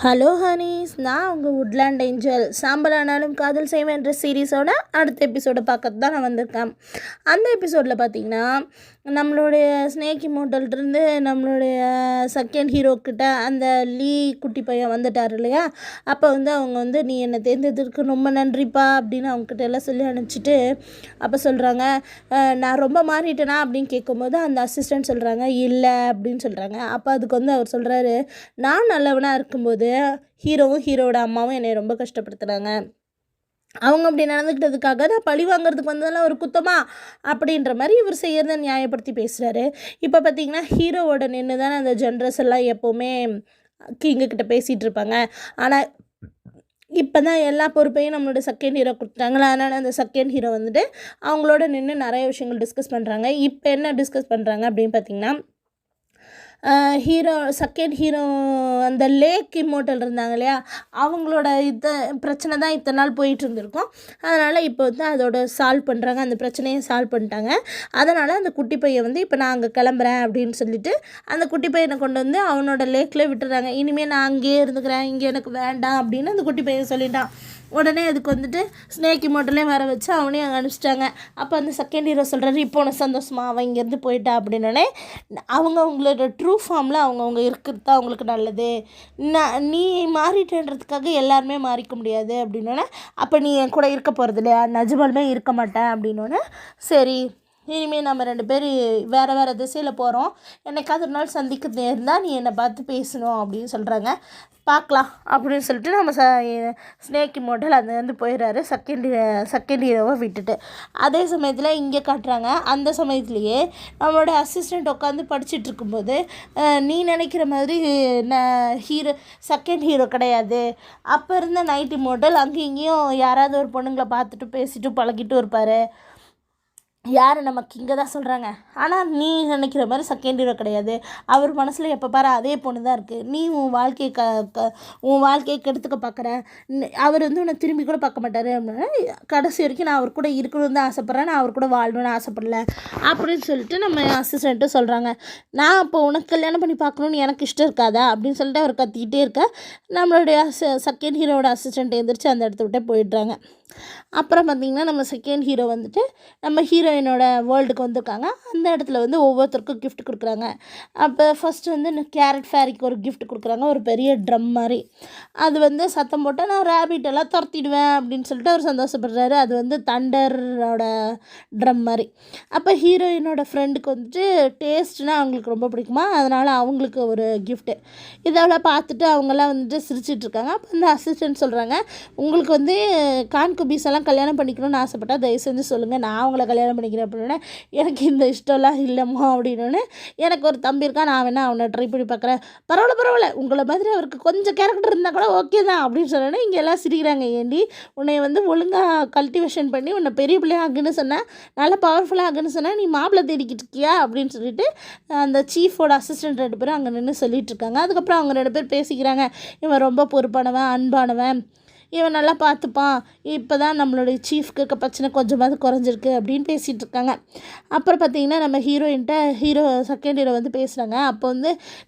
Hello Honey's, நான் உங்கள் woodland angel. சாம்பலானாலும் காதல் செய்வேன் என்ற சீரீஸோட அடுத்த எபிசோடை பார்க்கறது தான் நான் வந்திருக்கேன். அந்த எபிசோடில் பார்த்திங்கன்னா, நம்மளுடைய ஸ்னேக் இமோட்டல்கிட்டருந்து நம்மளுடைய செகண்ட் ஹீரோக்கிட்ட அந்த லீ குட்டி பையன் வந்துட்டார் இல்லையா. அப்போ அவங்க நீ என்னை தேர்ந்தெடுத்துருக்கு ரொம்ப நன்றிப்பா அப்படின்னு அவங்கக்கிட்ட எல்லாம் சொல்லி அனுப்பிச்சிட்டு அப்போ சொல்கிறாங்க, நான் ரொம்ப மாறிட்டேனா அப்படின்னு கேட்கும்போது அந்த அசிஸ்டன்ட் சொல்கிறாங்க இல்லை அப்படின்னு சொல்கிறாங்க. அப்போ அதுக்கு அவர் சொல்கிறாரு, நான் நல்லவனாக இருக்கும்போது ஹீரோவும் ஹீரோட அம்மாவும் என்னை ரொம்ப கஷ்டப்படுத்துகிறாங்க. அவங்க அப்படி நடந்துக்கிட்டதுக்காக நான் பழி வாங்குறதுக்கு வந்ததெல்லாம் ஒரு குத்தமா அப்படின்ற மாதிரி இவர் செய்கிறத நியாயப்படுத்தி பேசுகிறாரு. இப்போ பார்த்திங்கன்னா ஹீரோவோட நின்று தானே அந்த ஜென்ரஸ் எல்லாம் எப்போவுமே கிங்குக்கிட்ட பேசிகிட்டு இருப்பாங்க. ஆனால் இப்போ தான் எல்லா பொறுப்பையும் நம்மளோட செகண்ட் ஹீரோ கொடுத்துட்டாங்களா. அதனால் அந்த செகண்ட் ஹீரோ அவங்களோட நின்று நிறைய விஷயங்கள் டிஸ்கஸ் பண்ணுறாங்க. இப்போ என்ன டிஸ்கஸ் பண்ணுறாங்க அப்படின்னு பார்த்திங்கன்னா, செகண்ட் ஹீரோ அந்த லேக் இம்மோட்டல் இருந்தாங்க இல்லையா, அவங்களோட பிரச்சனை தான் இத்தனை நாள் போயிட்டு இருந்திருக்கும். அதனால் இப்போ அதோட சால்வ் பண்ணுறாங்க, அந்த பிரச்சனையை சால்வ் பண்ணிட்டாங்க. அதனால் அந்த குட்டி பையன் இப்போ நான் அங்கே கிளம்புறேன் அப்படின்னு சொல்லிட்டு அந்த குட்டி பையனை கொண்டு அவனோட லேக்கில் விட்டுறாங்க. இனிமேல் நான் அங்கேயே இருந்துக்கிறேன், இங்கே எனக்கு வேண்டாம் அப்படின்னு அந்த குட்டி பையன் சொல்லிட்டான். உடனே அதுக்கு ஸ்னேக் இமோட்டலே வர வச்சு அவனையும் அங்கே அனுப்பிச்சிட்டாங்க. அப்போ அந்த செகண்ட் ஹீரோ சொல்கிறாரு, இப்போ உனக்கு சந்தோஷமா அவன் இங்கேருந்து போயிட்டா அப்படின்னே, அவங்களோட ட்ரூ ஃபார்மில் அவங்கவுங்க இருக்கிறது தான் அவங்களுக்கு நல்லது. நீ மாறிட்டேன்றதுக்காக எல்லாருமே மாறிக்க முடியாது அப்படின்னோடனே, அப்போ நீ என் கூட இருக்க போகிறது இல்லையா, நிஜமாலுமே இருக்க மாட்டேன் அப்படின்னோடனே, சரி இனிமேல் நம்ம 2 பேர் வேறு திசையில் போகிறோம், என்னைக்காவது ஒரு நாள் சந்திக்க நேர்ந்தால் நீ என்னை பார்த்து பேசணும் அப்படின்னு சொல்கிறாங்க. பார்க்கலாம் அப்படின்னு சொல்லிட்டு நம்ம ஸ்னேக் இம்மோட்டல் அது போயிடுறாரு செகண்ட் ஹீரோவை விட்டுட்டு. அதே சமயத்தில் இங்கே காட்டுறாங்க, அந்த சமயத்துலேயே நம்மளோட அசிஸ்டண்ட் உட்காந்து படிச்சுட்டு இருக்கும்போது, நீ நினைக்கிற மாதிரி செகண்ட் ஹீரோ கிடையாது. அப்போ இருந்த நைட் இம்மோட்டல் அங்கேயும் இங்கேயும் யாராவது ஒரு பொண்ணுங்களை பார்த்துட்டு பேசிட்டு பழகிட்டு இருப்பார். யார் நமக்கு இங்கே தான் சொல்கிறாங்க. ஆனால் நீ நினைக்கிற மாதிரி செகண்ட் ஹீரோ கிடையாது. அவர் மனசில் எப்போ பாரு அதே பொண்ணு தான் இருக்குது. நீ உன் வாழ்க்கையை கெடுத்துக்க பார்க்குற. அவர் உன்னை திரும்பி கூட பார்க்க மாட்டார் அப்படின்னா, கடைசி வரைக்கும் நான் அவர் கூட இருக்கணும்னு தான் ஆசைப்பட்றேன், நான் அவர் கூட வாழணும்னு ஆசைப்படல அப்படின்னு சொல்லிட்டு நம்ம அசிஸ்டண்ட்டு சொல்கிறாங்க. நான் இப்போ உனக்கு கல்யாணம் பண்ணி பார்க்கணுன்னு எனக்கு இஷ்டம் இருக்காதா அப்படின்னு சொல்லிட்டு அவர் கத்திக்கிட்டே இருக்க, நம்மளுடைய செகண்ட் ஹீரோட அசிஸ்டண்ட் எழுந்திரிச்சு அந்த இடத்த விட்டே போயிடுறாங்க. அப்புறம் பார்த்திங்கன்னா நம்ம செகண்ட் ஹீரோ நம்ம ஹீரோயினோட வேர்ல்டுக்கு வந்திருக்காங்க. அந்த இடத்துல ஒவ்வொருத்தருக்கும் கிஃப்ட் கொடுக்குறாங்க. அப்போ ஃபஸ்ட்டு கேரட் ஃபேரிக்கு ஒரு கிஃப்ட் கொடுக்குறாங்க, ஒரு பெரிய ட்ரம் மாதிரி. அது சத்தம் போட்டால் நான் ரேபிட்டெல்லாம் துரத்திடுவேன் அப்படின்னு சொல்லிட்டு அவர் சந்தோஷப்படுறாரு. அது தண்டரோட ட்ரம் மாதிரி. அப்போ ஹீரோயினோட ஃப்ரெண்டுக்கு டேஸ்ட்னால் அவங்களுக்கு ரொம்ப பிடிக்குமா, அதனால் அவங்களுக்கு ஒரு கிஃப்ட்டு. இதெல்லாம் பார்த்துட்டு அவங்கெல்லாம் சிரிச்சிட்ருக்காங்க. அப்போ அந்த அசிஸ்டன்ட் சொல்கிறாங்க, உங்களுக்கு கான்குபீஸ் எல்லாம் கல்யாணம் பண்ணிக்கணும்னு ஆசைப்பட்டால் தயவு செஞ்சு சொல்லுங்கள், நான் அவங்கள கல்யாணம் பண்ணிக்கிறேன் அப்படின்னா, எனக்கு இந்த இஷ்டம்லாம் இல்லைம்மா அப்படின்னோடனே, எனக்கு ஒரு தம்பி இருக்கான், நான் வேணா அவனை ட்ரை பண்ணி பார்க்குறேன். பரவாயில்ல உங்களை மாதிரி அவருக்கு கொஞ்சம் கேரக்டர் இருந்தால் கூட ஓகே தான் அப்படின்னு சொன்னோன்னே இங்கே எல்லாம் சிரிக்கிறாங்க. ஏண்டி உன்னை ஒழுங்காக கல்டிவேஷன் பண்ணி உன்னை பெரிய பிள்ளையாக ஆகுன்னு சொன்னேன், நல்லா பவர்ஃபுல்லாக ஆகுன்னு சொன்னேன், நீ மாப்பிள்ளை தேடிக்கிட்டு இருக்கியா அப்படின்னு சொல்லிட்டு அந்த சீஃபோட அசிஸ்டன்ட் 2 பேரும் அங்கே நின்று சொல்லிகிட்டு இருக்காங்க. அதுக்கப்புறம் அவங்க 2 பேர் பேசிக்கிறாங்க, இவன் ரொம்ப பொறுப்பானவன், அன்பானவன், இவன் நல்லா பார்த்துப்பான், இப்போ தான் நம்மளுடைய சீஃப்க்கு இருக்க பிரச்சனை கொஞ்சமாவது குறைஞ்சிருக்கு அப்படின்னு பேசிகிட்டு இருக்காங்க. அப்புறம் பார்த்திங்கன்னா நம்ம செகண்ட் ஹீரோ பேசுகிறாங்க. அப்போ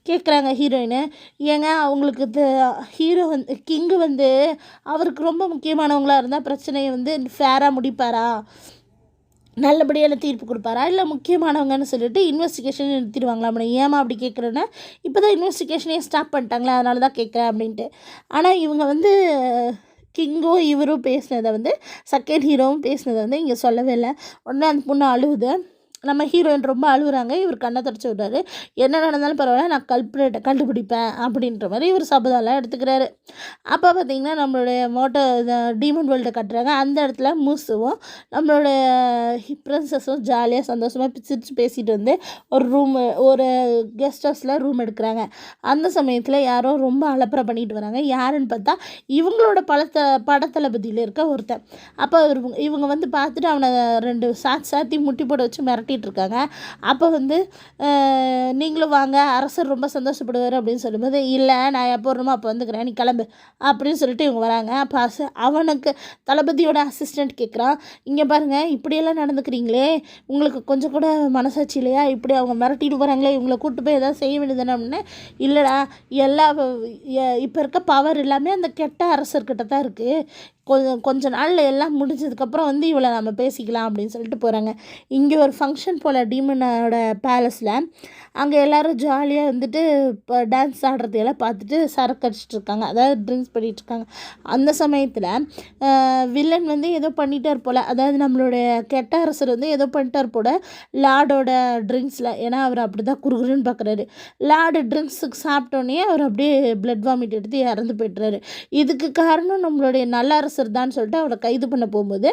கேட்குறாங்க ஹீரோயினு, ஏங்க அவங்களுக்கு ஹீரோ கிங்கு அவருக்கு ரொம்ப முக்கியமானவங்களாக இருந்தால் பிரச்சனையை ஃபேராக முடிப்பாரா, நல்லபடியான தீர்ப்பு கொடுப்பாரா, இல்லை முக்கியமானவங்கன்னு சொல்லிட்டு இன்வெஸ்டிகேஷன் நிறுத்திடுவாங்களா அப்படின்னு. ஏமா அப்படி கேட்குறேன்னா, இப்போ தான் இன்வெஸ்டிகேஷனே ஸ்டாப் பண்ணிட்டாங்களே, அதனால தான் கேட்குறேன் அப்படின்ட்டு. ஆனால் இவங்க கிங்கும் இவரும் பேசினதை செகண்ட் ஹீரோவும் பேசினதை இங்கே சொல்லவே இல்லை. உடனே அந்த பொண்ணு அழுகுது. நம்ம ஹீரோயின் ரொம்ப அழுகுறாங்க. இவர் கண்ணை தொடச்சி விட்றாரு. என்ன நடந்தாலும் பரவாயில்ல, நான் கல்பிரேட்டை கண்டுபிடிப்பேன் அப்படின்ற மாதிரி இவர் சபதம்லாம் எடுத்துக்கிறாரு. அப்போ பார்த்திங்கன்னா நம்மளுடைய டீமன் வேர்ல்டை கட்டுறாங்க. அந்த இடத்துல மூசுவும் நம்மளுடைய பிரின்சஸும் ஜாலியாக சந்தோஷமாக சிரித்து பேசிட்டு ஒரு கெஸ்ட் ஹவுஸில் ரூம் எடுக்கிறாங்க. அந்த சமயத்தில் யாரோ ரொம்ப அலப்பறை பண்ணிட்டு வராங்க. யாருன்னு பார்த்தா இவங்களோட படத்தளபதியில் இருக்க ஒருத்தன். அப்போ இவங்க பார்த்துட்டு அவனை 2 சாத்தி முட்டி போட வச்சு மிரட்டி மிரட்டிகிட்டு இருக்காங்க. அப்போ வந்து நீங்களும் வாங்க, அரசர் ரொம்ப சந்தோஷப்படுவார் அப்படின்னு சொல்லும்போது, இல்லை நான் எப்போ வரணுமோ அப்போ வந்துக்கிறேன், நீ கிளம்பு அப்படின்னு சொல்லிட்டு இவங்க வராங்க. அப்போ அவனுக்கு தளபதியோட அசிஸ்டண்ட் கேட்குறான், இங்கே பாருங்கள் இப்படியெல்லாம் நடந்துக்கிறீங்களே, உங்களுக்கு கொஞ்சம் கூட மனசாட்சி இல்லையா, இப்படி அவங்க மிரட்டிட்டு போகிறாங்களே, இவங்களை கூப்பிட்டு போய் எதாவது செய்ய வேண்டியதுன்னு அப்படின்னு. இல்லைடா, எல்லா இப்போ இருக்க பவர் எல்லாமே அந்த கெட்ட அரசர்கிட்ட தான் இருக்குது, கொஞ்ச நாளில் எல்லாம் முடிஞ்சதுக்கப்புறம் வந்து இவளை நம்ம பேசிக்கலாம் அப்படின்னு சொல்லிட்டு போகிறாங்க. இங்கே ஒரு ஃபங்க்ஷன் போல் டீமனோட பேலஸில். அங்கே எல்லோரும் ஜாலியாக வந்துட்டு இப்போ டான்ஸ் ஆடுறதையெல்லாம் பார்த்துட்டு சரக்கு அடிச்சிட்ருக்காங்க, அதாவது ட்ரிங்க்ஸ் பண்ணிகிட்ருக்காங்க. அந்த சமயத்தில் வில்லன் வந்து ஏதோ பண்ணிட்டார் போல், அதாவது நம்மளுடைய கெட்ட அரசர் வந்து ஏதோ பண்ணிட்டார் போல் லார்டோட ட்ரிங்க்ஸில். ஏன்னா அவர் அப்படி தான் குறுகுறுன்னு பார்க்குறாரு. லார்டு ட்ரிங்க்ஸுக்கு சாப்பிட்டோன்னே அவர் அப்படியே பிளட் வாமிட் எடுத்து இறந்து போய்ட்டுறாரு. இதுக்கு காரணம் நம்மளுடைய நல்ல அரசர் தான் சொல்லிட்டு அவளை கைது பண்ண போகும்போது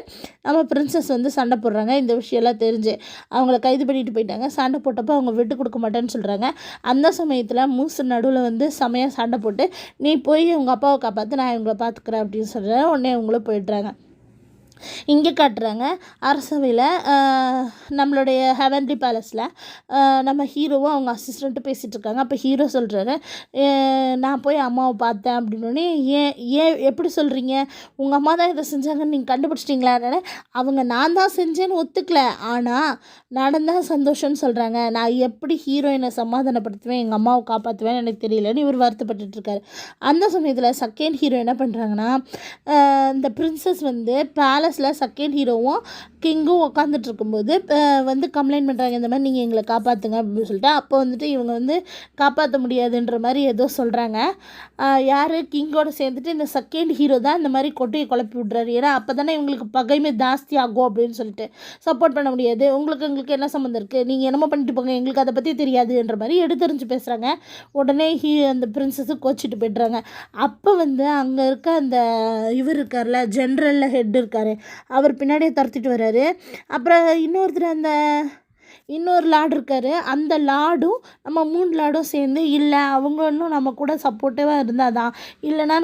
நம்ம பிரின்சஸ் வந்து சண்டை போடுறாங்க. இந்த விஷயம்லாம் தெரிஞ்சு அவங்கள கைது பண்ணிட்டு போயிட்டாங்க. சண்டை போட்டப்போ அவங்க விட்டு கொடுக்க மாட்டேன்னு சொல்கிறாங்க. அந்த சமயத்தில் மூசு நடுவில் வந்து செமையாக சண்டை போட்டு, நீ போய் உங்கள் அப்பாவை காப்பாற்று, நான் இவங்களை பார்த்துக்கிறேன் அப்படின்னு சொல்கிறேன். உடனே இவங்களும் போயிடுறாங்க. இங்கே காட்டுறாங்க அரசவையில் நம்மளுடைய ஹெவன்லி பேலஸில் நம்ம ஹீரோவும் அவங்க அசிஸ்டண்ட்டும் பேசிகிட்ருக்காங்க. அப்போ ஹீரோ சொல்கிறாரு, நான் போய் அம்மாவை பார்த்தேன் அப்படின்னோடனே, ஏன் எப்படி சொல்கிறீங்க, உங்கள் அம்மா தான் இதை செஞ்சாங்கன்னு நீங்கள் கண்டுபிடிச்சிட்டிங்களான்னு. அவங்க நான் தான் செஞ்சேன்னு ஒத்துக்கல, ஆனால் நடந்தால் சந்தோஷம்னு சொல்கிறாங்க. நான் எப்படி ஹீரோயினை சமாதானப்படுத்துவேன், எங்கள் அம்மாவை காப்பாற்றுவேன்னு எனக்கு தெரியலன்னு இவர் வருத்தப்பட்டுருக்காரு. அந்த சமயத்தில் செகண்ட் ஹீரோ என்ன பண்ணுறாங்கன்னா, இந்த பிரின்சஸ் வந்து பேலஸில் செகண்ட் ஹீரோவும் கிங்கும் உட்காந்துட்டு இருக்கும்போது வந்து கம்ப்ளைண்ட் பண்ணுறாங்க, இந்த மாதிரி நீங்கள் எங்களை காப்பாற்றுங்க அப்படின்னு சொல்லிட்டு. அப்போ வந்துட்டு இவங்க வந்து காப்பாற்ற முடியாதுன்ற மாதிரி ஏதோ சொல்கிறாங்க. யார் கிங்கோட சேர்ந்துட்டு இந்த செகண்ட் ஹீரோ தான் இந்த மாதிரி கொட்டையை குழப்பி விட்றாரு. ஏன்னா அப்போ தானே இவங்களுக்கு பகைமை ஜாஸ்தி ஆகும் அப்படின்னு சொல்லிட்டு. சப்போர்ட் பண்ண முடியாது, உங்களுக்கு என்ன சம்மந்தம் இருக்குது, நீங்கள் என்னமோ பண்ணிட்டு போங்க, எங்களுக்கு அதை பற்றி தெரியாதுன்ற மாதிரி எடுத்தறிஞ்சு பேசுகிறாங்க. உடனே அந்த பிரின்சஸு கோச்சிட்டு போய்ட்றாங்க. அப்போ வந்து அங்கே இருக்க அந்த இவர் இருக்கார்ல, ஜென்ரலில் ஹெட் இருக்கார், அவர் பின்னாடியே துரத்திட்டு வர்றாரு. அப்புறம் இன்னொரு லார்டு இருக்கார், அந்த லார்டும் நம்ம 3 லார்டும் சேர்ந்து, இல்லை அவங்க இன்னும் நம்ம கூட சப்போர்ட்டிவாக இருந்தால் தான், இல்லைனா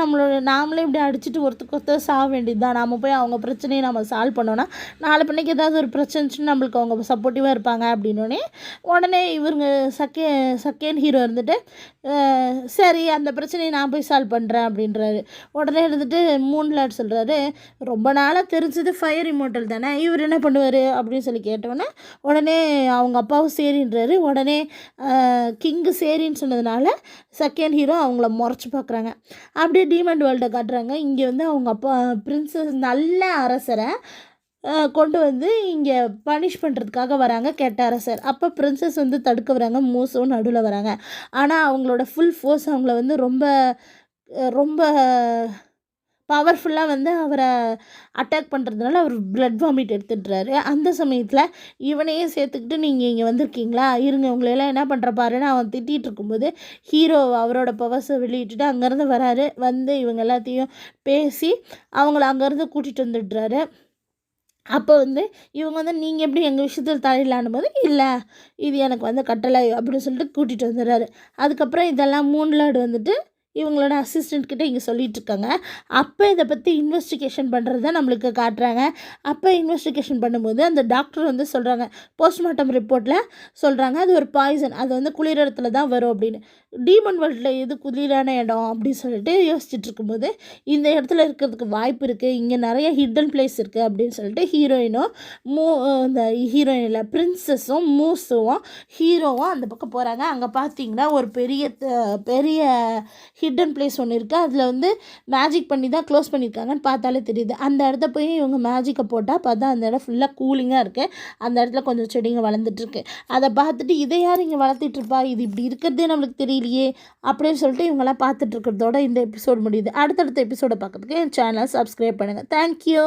நாமளே இப்படி அடிச்சுட்டு ஒருத்தர் சாக வேண்டியது தான், நம்ம போய் அவங்க பிரச்சனையை நம்ம சால்வ் பண்ணோன்னா நாளை பின்னைக்கு ஏதாவது ஒரு பிரச்சனைச்சுன்னு நம்மளுக்கு அவங்க சப்போர்ட்டிவாக இருப்பாங்க அப்படின்னோடனே. உடனே இவங்க செகண்ட் ஹீரோ இருந்துட்டு, சரி அந்த பிரச்சனையை நான் போய் சால்வ் பண்ணுறேன் அப்படின்றாரு. உடனே இருந்துட்டு 3 லார்டு சொல்கிறாரு, ரொம்ப நாளாக தெரிஞ்சது ஃபயர் இம்மோர்டல் தானே, இவர் என்ன பண்ணுவார் அப்படின்னு சொல்லி கேட்டோன்னே உடனே அவங்க அப்பாவும் சரின்றாரு. உடனே கிங்கு சரின்னு சொன்னதுனால செகண்ட் ஹீரோ அவங்கள முறைச்சி பார்க்குறாங்க. அப்படியே டீமண்ட் வேர்ல்டை காட்டுறாங்க. இங்கே வந்து அவங்க அப்பா பிரின்சஸ் நல்ல அரசரை கொண்டு வந்து இங்கே பனிஷ் பண்ணுறதுக்காக வராங்க கெட்ட அரசர். அப்போ பிரின்சஸ் வந்து தடுக்க வராங்க, மூசும் நடுவில் வராங்க. ஆனால் அவங்களோட ஃபுல் ஃபோர்ஸ் அவங்கள வந்து ரொம்ப ரொம்ப பவர்ஃபுல்லாக வந்து அவரை அட்டாக் பண்ணுறதுனால அவர் பிளட் வாமிட் எடுத்துடுறாரு. அந்த சமயத்தில் இவனையே சேர்த்துக்கிட்டு நீங்கள் இங்கே வந்திருக்கீங்களா, இருங்க உங்களையெல்லாம் என்ன பண்ணுற பாருன்னு அவன் திட்டிகிட்டு இருக்கும்போது ஹீரோ அவரோட பவர்ஸை வெளியிட்டுட்டு அங்கேருந்து வராரு. வந்து இவங்க எல்லாத்தையும் பேசி அவங்கள அங்கேருந்து கூட்டிகிட்டு வந்துடுறாரு. அப்போ வந்து இவங்க வந்து நீங்கள் எப்படி எங்கள் விஷயத்தில் தலையிலானும் போது, இல்லை இது எனக்கு வந்து கட்டளை அப்படின்னு சொல்லிட்டு கூட்டிகிட்டு வந்துடுறாரு. அதுக்கப்புறம் இதெல்லாம் 3 லார்டு வந்துட்டு இவங்களோட அசிஸ்டண்ட் கிட்ட இங்கே சொல்லிகிட்ருக்காங்க. அப்போ இதை பற்றி இன்வெஸ்டிகேஷன் பண்ணுறத நம்மளுக்கு காட்டுறாங்க. அப்போ இன்வெஸ்டிகேஷன் பண்ணும்போது அந்த டாக்டர் வந்து சொல்கிறாங்க, போஸ்ட்மார்ட்டம் ரிப்போர்ட்டில் சொல்கிறாங்க, அது ஒரு பாய்சன், அது வந்து குளிர் இடத்துல தான் வரும் அப்படின்னு. டீமன் வேர்ல்டில் எது குளிரான இடம் அப்படின்னு சொல்லிட்டு யோசிச்சுட்டு இருக்கும்போது, இந்த இடத்துல இருக்கிறதுக்கு வாய்ப்பு இருக்குது, இங்கே நிறைய ஹிடன் பிளேஸ் இருக்குது அப்படின்னு சொல்லிட்டு ஹீரோயினும் இந்த ஹீரோயினில் பிரின்சஸும் மூஸும் ஹீரோவும் அந்த பக்கம் போகிறாங்க. அங்கே பார்த்தீங்கன்னா ஒரு பெரிய ஹிடன் பிளேஸ் ஒன்று இருக்குது, அதில் வந்து மேஜிக் பண்ணி தான் க்ளோஸ் பண்ணியிருக்காங்கன்னு பார்த்தாலே தெரியுது. அந்த இடத்த போய் இவங்க மேஜிக்கை போட்டால் பார்த்தா அந்த இடம் ஃபுல்லாக கூலிங்காக இருக்குது. அந்த இடத்துல கொஞ்சம் செடிங்க வளர்ந்துட்டுருக்கு. அதை பார்த்துட்டு இதை யார் இங்கே வளர்த்திட்ருப்பா, இது இப்படி இருக்கிறதே நம்மளுக்கு தெரியலையே அப்படின்னு சொல்லிட்டு இவங்கெல்லாம் பார்த்துட்ருக்கிறதோட இந்த எபிசோட் முடியுது. அடுத்தடுத்த எபிசோடை பார்க்குறதுக்கு என் சேனலை சப்ஸ்கிரைப் பண்ணுங்கள். தேங்க்யூ.